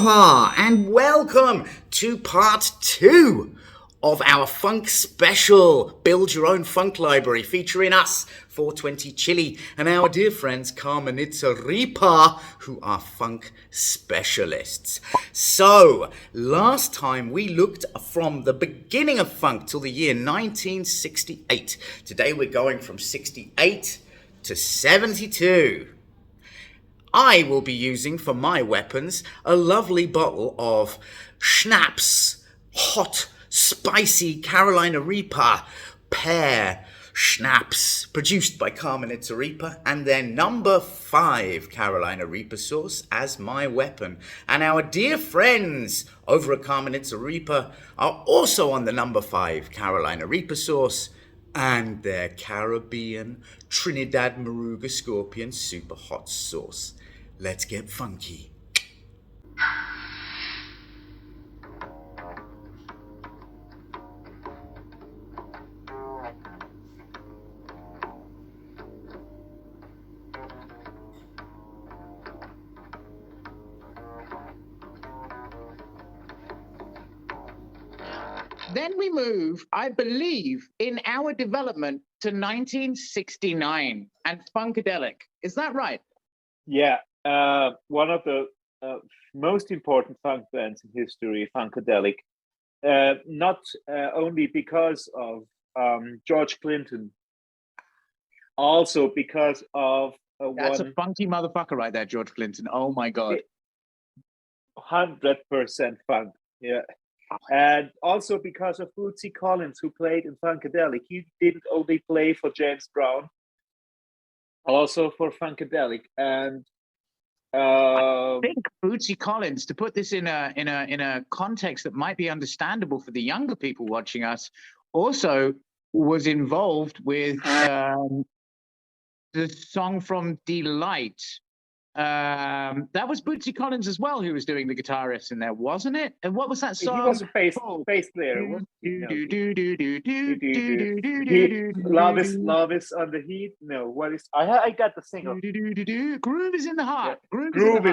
Aloha and welcome to part 2 of our funk special, Build Your Own Funk Library, featuring us, 420 Chilli, and our dear friends Kamenica, who are funk specialists. So, last time we looked from the beginning of funk till the year 1968. Today we're going from 68 to 72. I will be using for my weapons a lovely bottle of schnapps, hot, spicy Carolina Reaper, pear schnapps, produced by Kamenica Reaper, and their number 5 Carolina Reaper sauce as my weapon. And our dear friends over at Kamenica Reaper are also on the number 5 Carolina Reaper sauce and their Caribbean Trinidad Maruga Scorpion super hot sauce. Let's get funky. Then we move, I believe, in our development to 1969 and Funkadelic. Is that right? Yeah, one of the most important funk bands in history, Funkadelic. Not only because of George Clinton, also because of That's a funky motherfucker right there, George Clinton. Oh my God. 100% funk, yeah. And also because of Bootsy Collins, who played in Funkadelic. He didn't only play for James Brown, also for Funkadelic. And I think Bootsy Collins, to put this in a context that might be understandable for the younger people watching us, also was involved with the song from Delight. That was Bootsy Collins as well, who was doing the guitar riffs in there, wasn't it? And what was that song? He was a bass player. Love is on the heat. No, what is? I got the single. Groove is in the heart. Yeah. Groove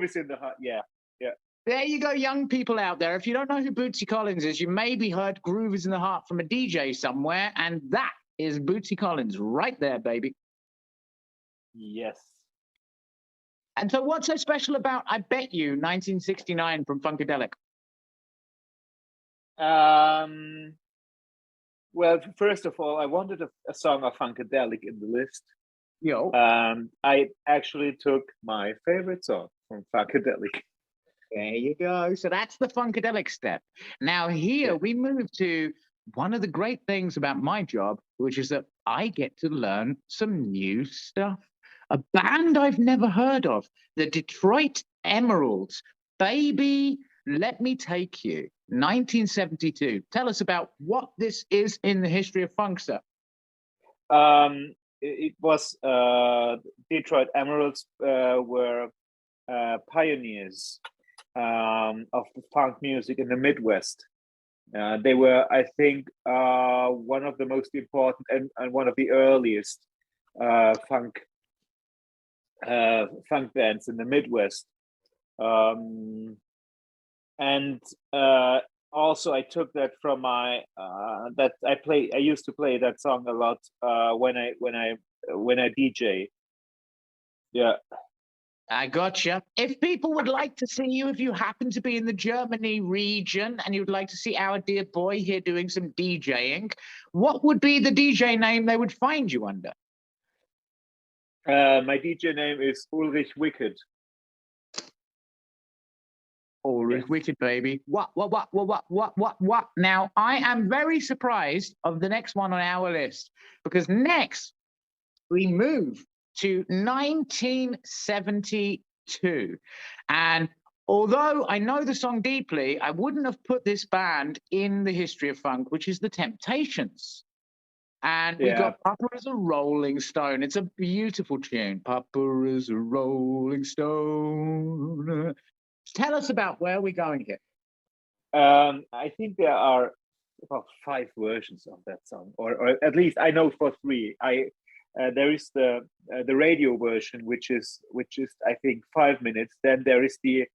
is in the heart. Yeah, yeah. There you go, young people out there. If you don't know who Bootsy Collins is, you maybe heard "Groove is in the Heart" from a DJ somewhere, and that is Bootsy Collins right there, baby. Yes. And so what's so special about, I bet you, 1969 from Funkadelic? Well, first of all, I wanted a song of Funkadelic in the list. Yo. I actually took my favorite song from Funkadelic. There you go. So that's the Funkadelic step. Now here we move to one of the great things about my job, which is that I get to learn some new stuff. A band I've never heard of, the Detroit Emeralds. Baby, Let Me Take You, 1972. Tell us about what this is in the history of funk, sir. It was Detroit Emeralds were pioneers of the funk music in the Midwest. They were, I think, one of the most important and one of the earliest funk bands in the Midwest, and also I took that from my that I used to play that song a lot when I DJ. Yeah, I gotcha. If people would like to see you, if you happen to be in the Germany region and you'd like to see our dear boy here doing some DJing, what would be the DJ name they would find you under? My DJ name is Ulrich Wicked. Ulrich Wicked, baby. What? Now, I am very surprised of the next one on our list, because next we move to 1972. And although I know the song deeply, I wouldn't have put this band in the history of funk, which is the Temptations. And we got Papa is a Rolling Stone. It's a beautiful tune. Papa is a Rolling Stone. Tell us about where we're going here. I think there are about 5 versions of that song, or at least I know for 3. There is the radio version, which is I think 5 minutes. Then there is the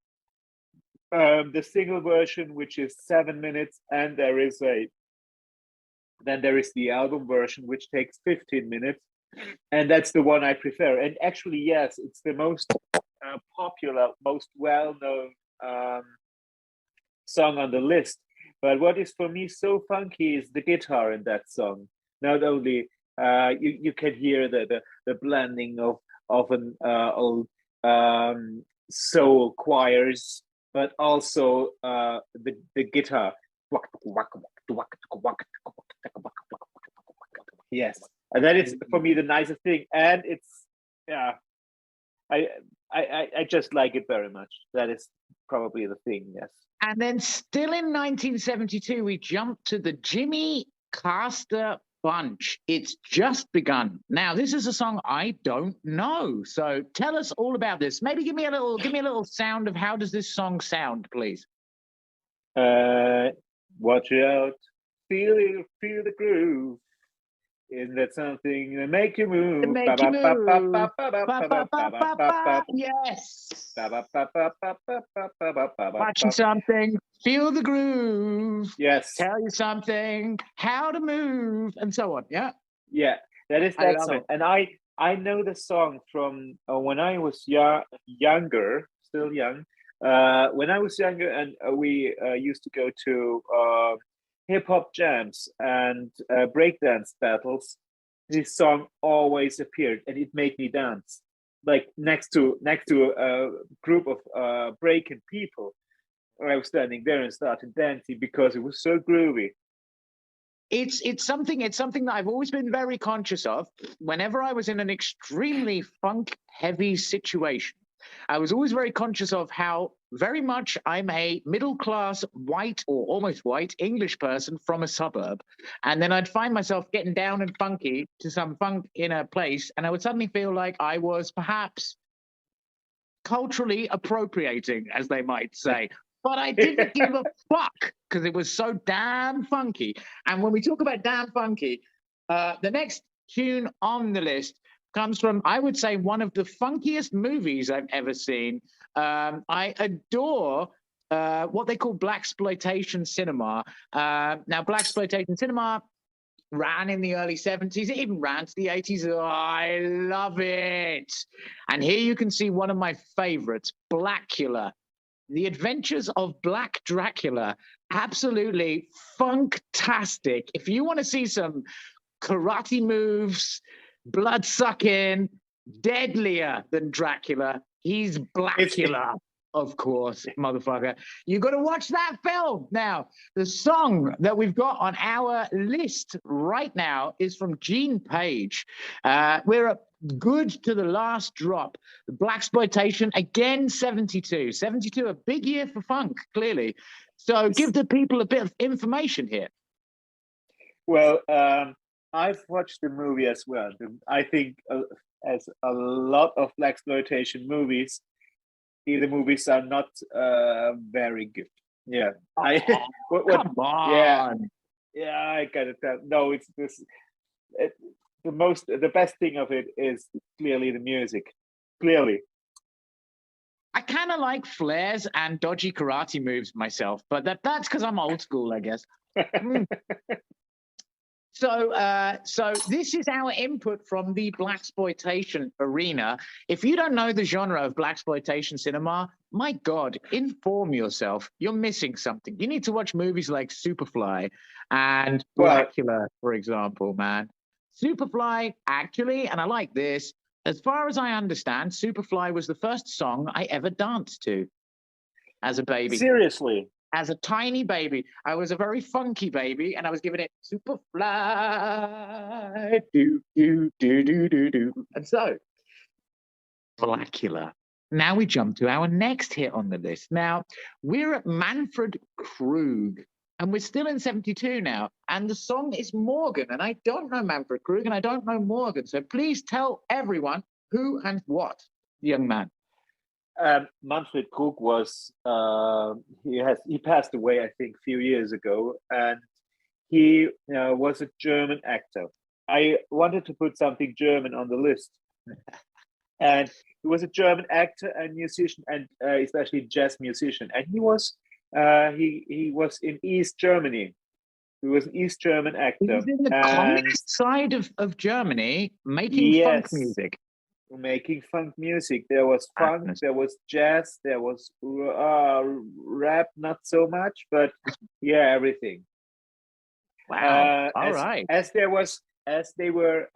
the single version, which is 7 minutes, and there is the album version, which takes 15 minutes, and that's the one I prefer. And actually, yes, it's the most popular, most well-known song on the list. But what is for me so funky is the guitar in that song. Not only you can hear the blending of an old soul choirs, but also the guitar. Yes, and that is for me the nicest thing, and it's I just like it very much. That is probably the thing. Yes. And then still in 1972, we jumped to the Jimmy Castor Bunch. It's Just Begun. Now, this is a song I don't know. So tell us all about this. Maybe give me a little sound of how does this song sound, please? Watch out, feel the groove. Isn't that something that make you move? Yes. Watching something, feel the groove. Yes. Tell you something, how to move, and so on. Yeah. Yeah, that is that song. And I know the song from when I was younger, still young. When I was younger, and we used to go to hip hop jams and breakdance battles, this song always appeared, and it made me dance. Like next to a group of breaking people, I was standing there and started dancing because it was so groovy. It's something that I've always been very conscious of. Whenever I was in an extremely funk heavy situation, I was always very conscious of how very much I'm a middle-class, white or almost white English person from a suburb. And then I'd find myself getting down and funky to some funk in a place, and I would suddenly feel like I was perhaps culturally appropriating, as they might say. But I didn't give a fuck because it was so damn funky. And when we talk about damn funky, the next tune on the list comes from, I would say, one of the funkiest movies I've ever seen. I adore what they call blaxploitation cinema. Now, blaxploitation cinema ran in the early 70s. It even ran to the 80s. Oh, I love it. And here you can see one of my favorites, BLACULA. The Adventures of Black Dracula. Absolutely funktastic. If you want to see some karate moves, blood sucking, deadlier than Dracula, he's BLACULA. Of course, motherfucker. You got to watch that film. Now, the song that we've got on our list right now is from Gene Page. We're good to the last drop. The Blaxploitation, again, 72. 72, a big year for funk, clearly. So give the people a bit of information here. Well, I've watched the movie as well. I think as a lot of blaxploitation movies, the movies are not very good. Yeah, Come on. Yeah, I gotta tell. No, it's this. The best thing of it is clearly the music. Clearly, I kind of like flares and dodgy karate moves myself, but that's because I'm old school, I guess. So this is our input from the blaxploitation arena. If you don't know the genre of blaxploitation cinema, my God, inform yourself. You're missing something. You need to watch movies like Superfly and BLACULA, for example, man. Superfly, actually, and I like this, as far as I understand, Superfly was the first song I ever danced to as a baby. Seriously? As a tiny baby. I was a very funky baby, and I was giving it Superfly, do, do, do, do, do, do. And so, BLACULA. Now we jump to our next hit on the list. Now, we're at Manfred Krug, and we're still in 72 now, and the song is Morgen, and I don't know Manfred Krug, and I don't know Morgen, so please tell everyone who and what, young man. Manfred Krug was he passed away, I think, a few years ago, and he was a German actor. I wanted to put something German on the list, and was a German actor and musician, and especially jazz musician. And he was in East Germany. He was an East German He actor. was in the And communist side of Germany making funk yes, music. making funk music. There was funk, Madness. there was jazz, there was rap, not so much, but yeah, everything. Wow. All right. As they were,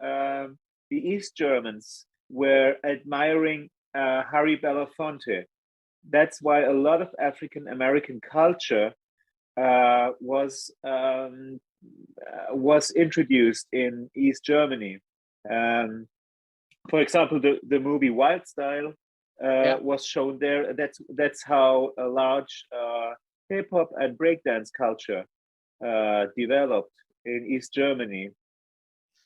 the East Germans were admiring Harry Belafonte. That's why a lot of African American culture was introduced in East Germany. For example, the movie Wild Style was shown there. That's how a large hip hop and breakdance culture developed in East Germany.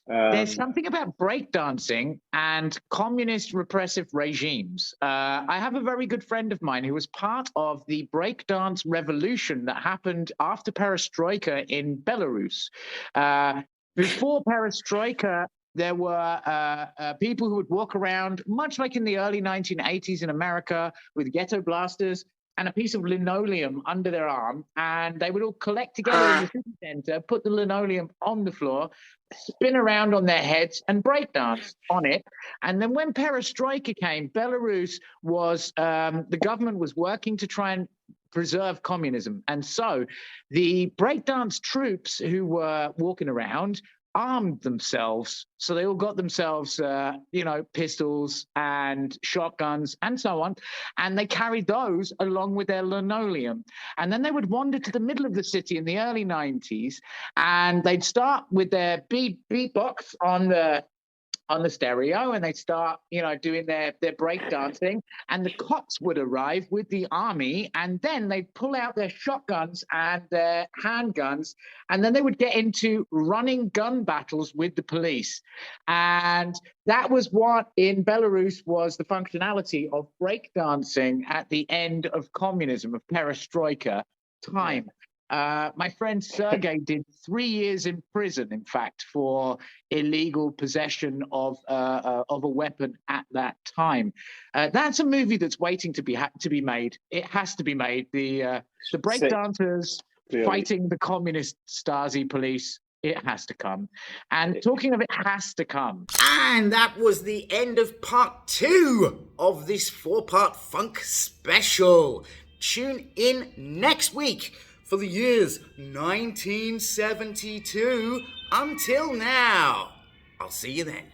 There's something about breakdancing and communist repressive regimes. I have a very good friend of mine who was part of the breakdance revolution that happened after Perestroika in Belarus. Before Perestroika, there were people who would walk around, much like in the early 1980s in America, with ghetto blasters and a piece of linoleum under their arm, and they would all collect together in the city center, put the linoleum on the floor, spin around on their heads, and breakdance on it. And then when Perestroika came, Belarus was, the government was working to try and preserve communism. And so the breakdance troops who were walking around armed themselves. So they all got themselves, pistols and shotguns and so on. And they carried those along with their linoleum. And then they would wander to the middle of the city in the early 90s, and they'd start with their beatbox on the stereo, and they'd start, doing their break dancing, and the cops would arrive with the army, and then they'd pull out their shotguns and their handguns, and then they would get into running gun battles with the police. And that was what in Belarus was the functionality of break dancing at the end of communism, of perestroika time. My friend Sergey did 3 years in prison, in fact, for illegal possession of a weapon at that time. That's a movie that's waiting to be made. It has to be made. The breakdancers fighting the communist Stasi police. It has to come. And talking of it has to come. And that was the end of part 2 of this 4-part funk special. Tune in next week for the years 1972 until now. I'll see you then.